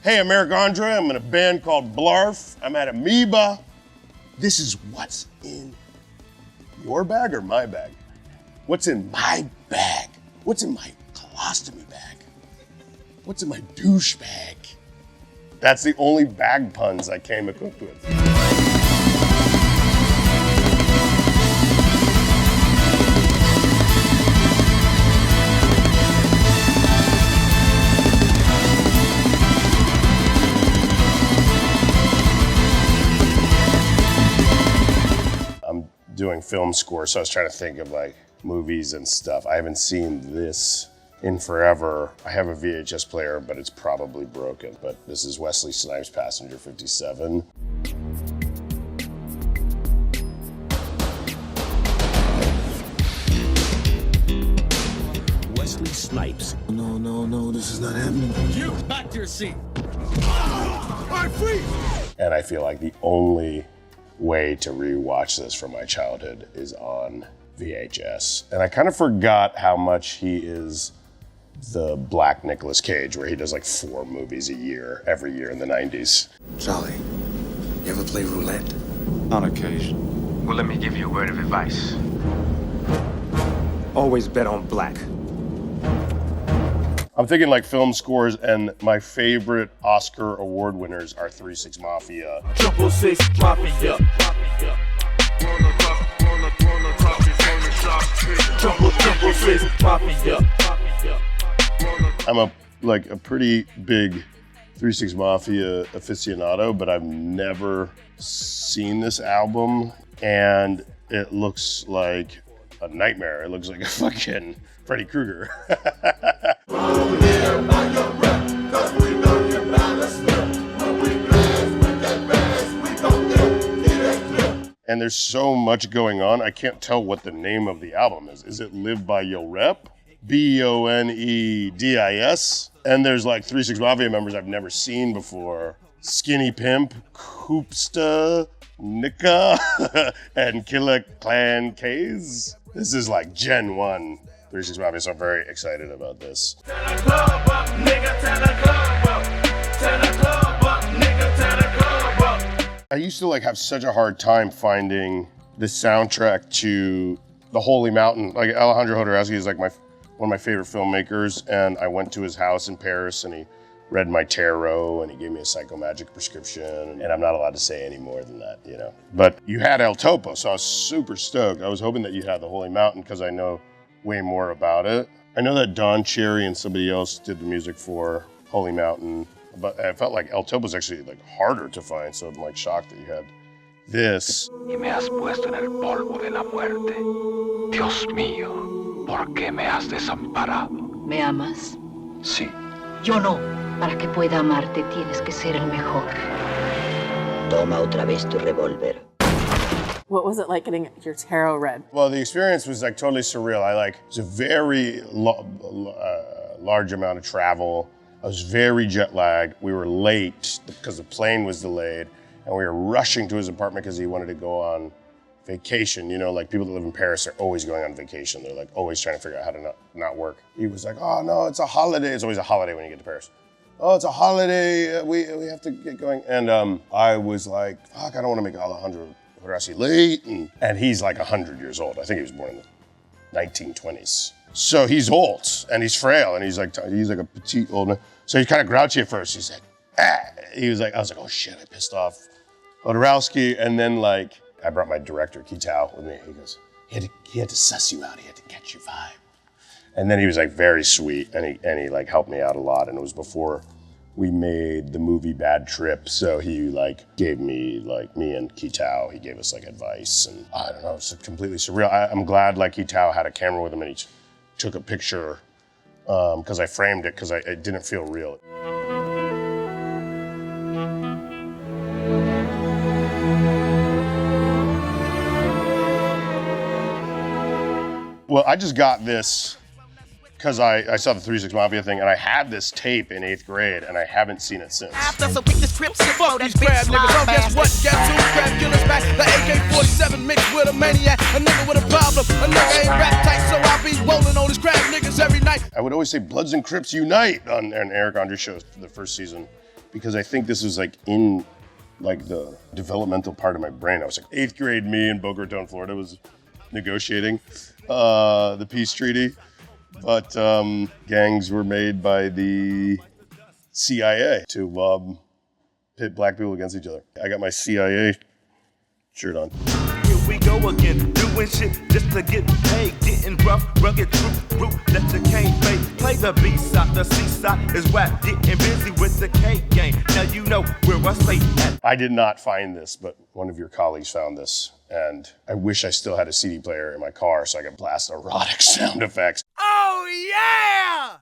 Hey, I'm André. I'm in a band called BLARF. I'm at Amoeba. This is what's in your bag or my bag? What's in my bag? What's in my colostomy bag? What's in my douche bag? That's the only bag puns I came equipped with. I'm doing film score, so I was trying to think of like movies and stuff. I haven't seen this in forever. I have a VHS player, but it's probably broken. But this is Wesley Snipes' Passenger 57. Wesley Snipes. No, this is not happening. You back to your seat. I'm free! And I feel like the only way to rewatch this from my childhood is on VHS. And I kind of forgot how much he is the Black Nicolas Cage, where he does like 4 movies a year, every year in the 90s. Charlie, you ever play roulette? On occasion. Well, let me give you a word of advice. Always bet on black. I'm thinking like film scores, and my favorite Oscar award winners are 3 6 Mafia. 666 Mafia. 666 Mafia. I'm a pretty big 3 6 Mafia aficionado, but I've never seen this album, and it looks like a nightmare. It looks like a fucking Freddy Krueger. And there's so much going on, I can't tell what the name of the album is. Is it Live By Your Rep? Bonedis? And there's like 3 6 Mafia members I've never seen before. Skinny Pimp, Koopsta, Nika, and Killer Clan K's. This is like Gen 1 3 6 Mafia, so I'm very excited about this. I used to like have such a hard time finding the soundtrack to The Holy Mountain. Like Alejandro Jodorowsky is like one of my favorite filmmakers, and I went to his house in Paris and he read my tarot and he gave me a psychomagic prescription, and I'm not allowed to say any more than that, you know. But you had El Topo, so I was super stoked. I was hoping that you had The Holy Mountain because I know way more about it. I know that Don Cherry and somebody else did the music for Holy Mountain, but I felt like El Topo was actually like harder to find, so I'm like shocked that you had this. Y me has puesto en el polvo de la muerte. Dios mío, ¿por qué me has desamparado? ¿Me amas? Sí. Yo no. Para que pueda amarte tienes que ser el mejor. Toma otra vez tu revólver. What was it like getting your tarot read? Well, the experience was like totally surreal. It was a very large amount of travel. I was very jet lagged. We were late because the plane was delayed, and we were rushing to his apartment because he wanted to go on vacation. You know, like people that live in Paris are always going on vacation. They're like always trying to figure out how to not work. He was like, oh no, it's a holiday. It's always a holiday when you get to Paris. Oh, it's a holiday. We have to get going. And I was like, fuck, I don't want to make Alejandro Jodorowsky late. And he's like 100 years old. I think he was born in the 1920s. So he's old and he's frail and he's like a petite old man. So he's kind of grouchy at first. He's like, ah. I was like, oh shit, I pissed off Jodorowsky. And then like, I brought my director, Kitao, with me. He goes, he had to suss you out. He had to catch your vibe. And then he was like very sweet and he like helped me out a lot. And it was before we made the movie Bad Trip. So he like gave me, like me and Kitao, he gave us like advice. And I don't know, it's completely surreal. I'm glad like Kitao had a camera with him and he took a picture because I framed it because it didn't feel real. Well, I just got this because I saw the 3 6 Mafia thing, and I had this tape in 8th grade, and I haven't seen it since. After some weakness, Crips, fuck these crab niggas. Oh, guess what? Guess who? Crab killers back. The AK-47 mixed with a maniac. A nigga with a problem. A nigga ain't rap tight, so I be rolling on these crab niggas every night. I would always say Bloods and Crips unite on Eric Andre shows for the first season. because I think this was like in like the developmental part of my brain. I was like 8th grade me in Boca Raton, Florida was negotiating the peace treaty. But gangs were made by the CIA to pit black people against each other. I got my CIA shirt on. Here we go again, doing shit just to get paid, getting rough, rugged, true, that you can't fake. Play the B-side, the C-side is whack, getting busy with the K game. Now you know where I stay at. I did not find this, but one of your colleagues found this, and I wish I still had a CD player in my car so I could blast erotic sound effects. Oh yeah!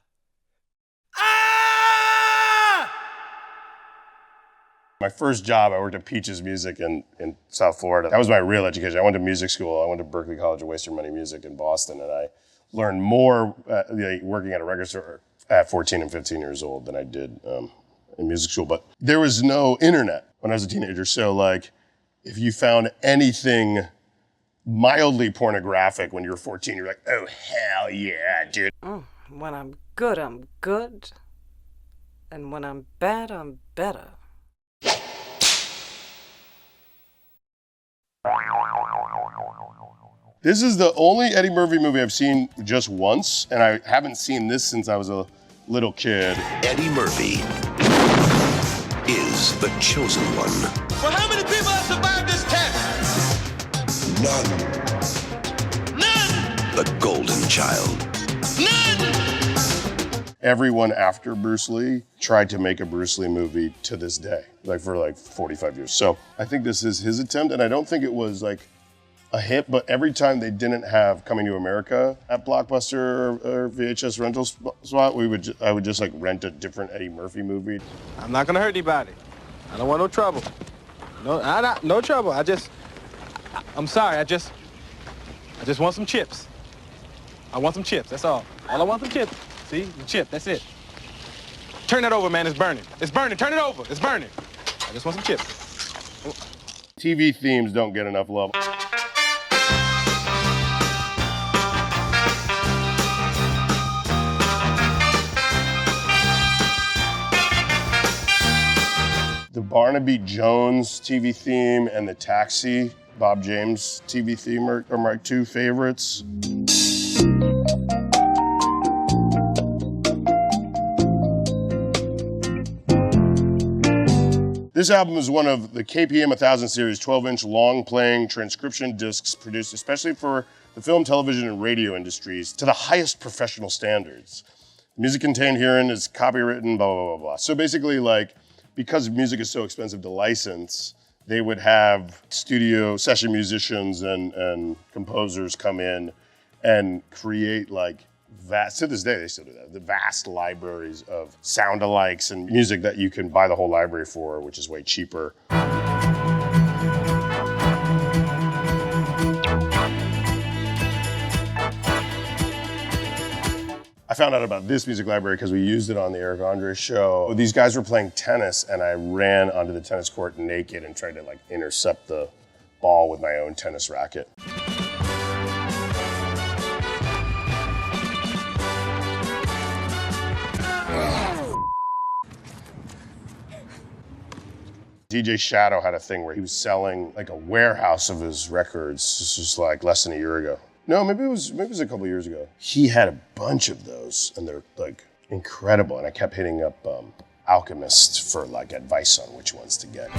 Ah! My first job, I worked at Peaches Music in South Florida. That was my real education. I went to music school. I went to Berklee College of Waste Money Music in Boston, and I learned more working at a record store at 14 and 15 years old than I did in music school. But there was no internet when I was a teenager, so like, if you found anything mildly pornographic when you were 14, you're like, oh, hell yeah, dude. When I'm good, I'm good. And when I'm bad, I'm better. This is the only Eddie Murphy movie I've seen just once, and I haven't seen this since I was a little kid. Eddie Murphy is the chosen one. Well, how many people have survived this test? None. The golden child. None. Everyone after Bruce Lee tried to make a Bruce Lee movie to this day, like for like 45 years. So I think this is his attempt, and I don't think it was like a hit, but every time they didn't have Coming to America at Blockbuster or VHS rental spot, I would just like rent a different Eddie Murphy movie. I'm not gonna hurt anybody. I don't want no trouble. No trouble. I'm sorry. I just want some chips. I want some chips. That's all. All I want some chips. See, the chip. That's it. Turn that over, man. It's burning. It's burning. Turn it over. It's burning. I just want some chips. TV themes don't get enough love. The Barnaby Jones TV theme and the Taxi Bob James TV theme are my two favorites. This album is one of the KPM 1000 series 12-inch long-playing transcription discs produced especially for the film, television, and radio industries to the highest professional standards. The music contained herein is copywritten, blah, blah, blah, blah. So basically, like, because music is so expensive to license, they would have studio session musicians and composers come in and create like vast, to this day they still do that, the vast libraries of sound-alikes and music that you can buy the whole library for, which is way cheaper. I found out about this music library because we used it on the Eric Andre show. These guys were playing tennis and I ran onto the tennis court naked and tried to like intercept the ball with my own tennis racket. DJ Shadow had a thing where he was selling like a warehouse of his records. This was like less than a year ago. No, maybe it was a couple years ago. He had a bunch of those and they're like incredible. And I kept hitting up Alchemist for like advice on which ones to get.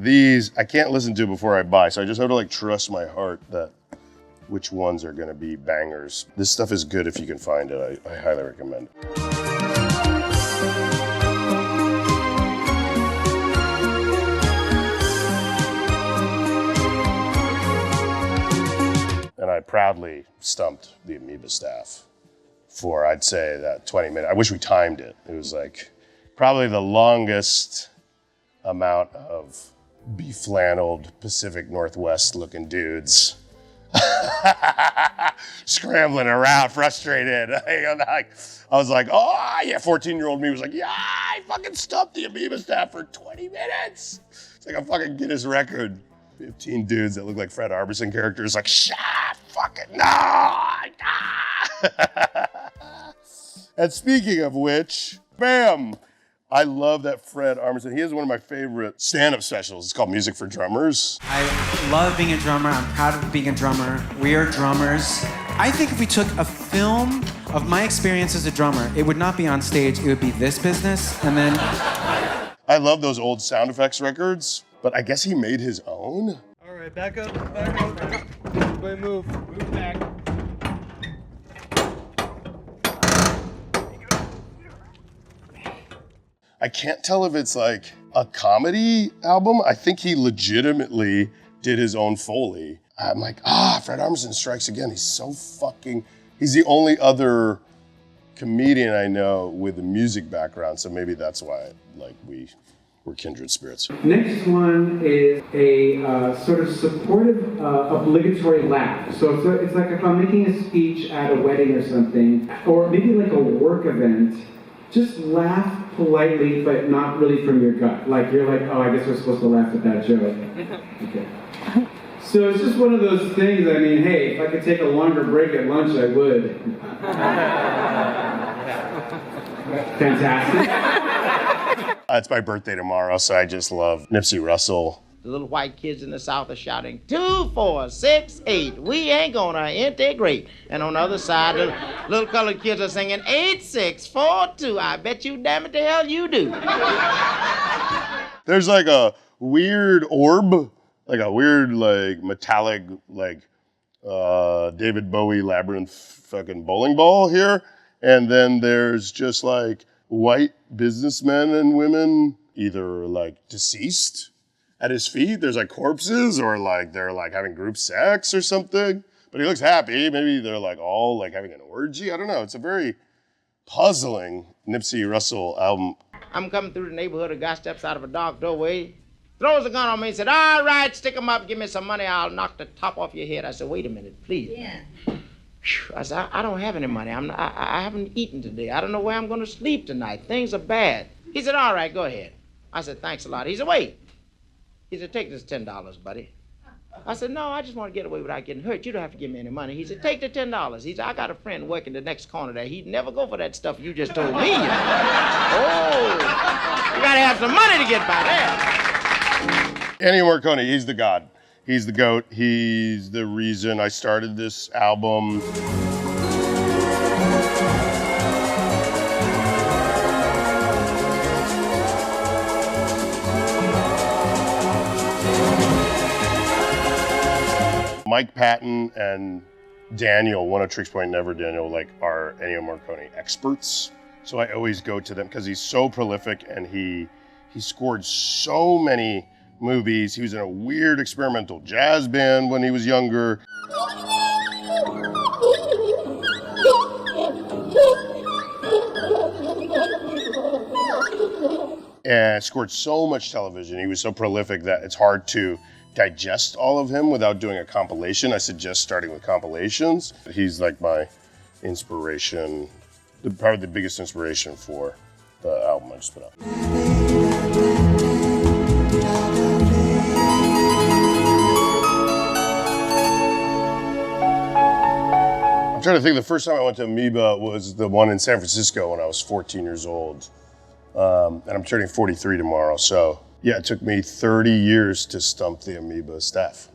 These, I can't listen to before I buy, so I just have to like trust my heart that which ones are gonna be bangers. This stuff is good if you can find it. I highly recommend it. And I proudly stumped the Amoeba staff for, I'd say, that 20 minutes. I wish we timed it. It was like probably the longest amount of beflanneled Pacific Northwest looking dudes scrambling around, frustrated. I was like, oh yeah, 14-year-old me was like, yeah, I fucking stumped the Amoeba staff for 20 minutes. It's like a fucking Guinness record. 15 dudes that look like Fred Armisen characters, like, shut fucking no! And speaking of which, bam! I love that Fred Armisen. He has one of my favorite stand-up specials. It's called Music for Drummers. I love being a drummer. I'm proud of being a drummer. We are drummers. I think if we took a film of my experience as a drummer, it would not be on stage, it would be this business, and then... I love those old sound effects records, but I guess he made his own. All right, back up. Everybody move back. I can't tell if it's like a comedy album. I think he legitimately did his own Foley. I'm like, Fred Armisen strikes again. He's the only other comedian I know with a music background, so maybe that's why we're kindred spirits. Next one is a sort of supportive, obligatory laugh. So it's like if I'm making a speech at a wedding or something, or maybe like a work event, just laugh politely, but not really from your gut. Like you're like, oh, I guess we're supposed to laugh at that joke. Okay. So it's just one of those things. I mean, hey, if I could take a longer break at lunch, I would. Fantastic. It's my birthday tomorrow, so I just love Nipsey Russell. The little white kids in the South are shouting, 2, 4, 6, 8, we ain't gonna integrate. And on the other side, the little colored kids are singing, 8, 6, 4, 2, I bet you damn it the hell you do. There's like a weird orb, like a weird like metallic like David Bowie labyrinth fucking bowling ball here. And then there's just like white businessmen and women, either like deceased at his feet. There's like corpses, or like they're like having group sex or something. But he looks happy. Maybe they're like all like having an orgy. I don't know. It's a very puzzling Nipsey Russell album. I'm coming through the neighborhood, a guy steps out of a dark doorway, throws a gun on me and said, all right, stick him up, give me some money, I'll knock the top off your head. I said, wait a minute, please. Yeah. I said, I don't have any money. I haven't eaten today. I don't know where I'm going to sleep tonight. Things are bad. He said, all right, go ahead. I said, thanks a lot. He said, wait. He said, take this $10, buddy. I said, no, I just want to get away without getting hurt. You don't have to give me any money. He said, take the $10. He said, I got a friend working the next corner there. He'd never go for that stuff you just told me. Oh, you got to have some money to get by there. Ennio Morricone, he's the god. He's the GOAT. He's the reason I started this album. Mike Patton and Daniel, one of Tricks Point Never Daniel, like are Ennio Morricone experts. So I always go to them because he's so prolific and he scored so many movies. He was in a weird experimental jazz band when he was younger. And scored so much television. He was so prolific that it's hard to digest all of him without doing a compilation. I suggest starting with compilations. He's like my inspiration, probably the biggest inspiration for the album I just put out. I'm trying to think, the first time I went to Amoeba was the one in San Francisco when I was 14 years old. And I'm turning 43 tomorrow, so yeah, it took me 30 years to stump the Amoeba staff.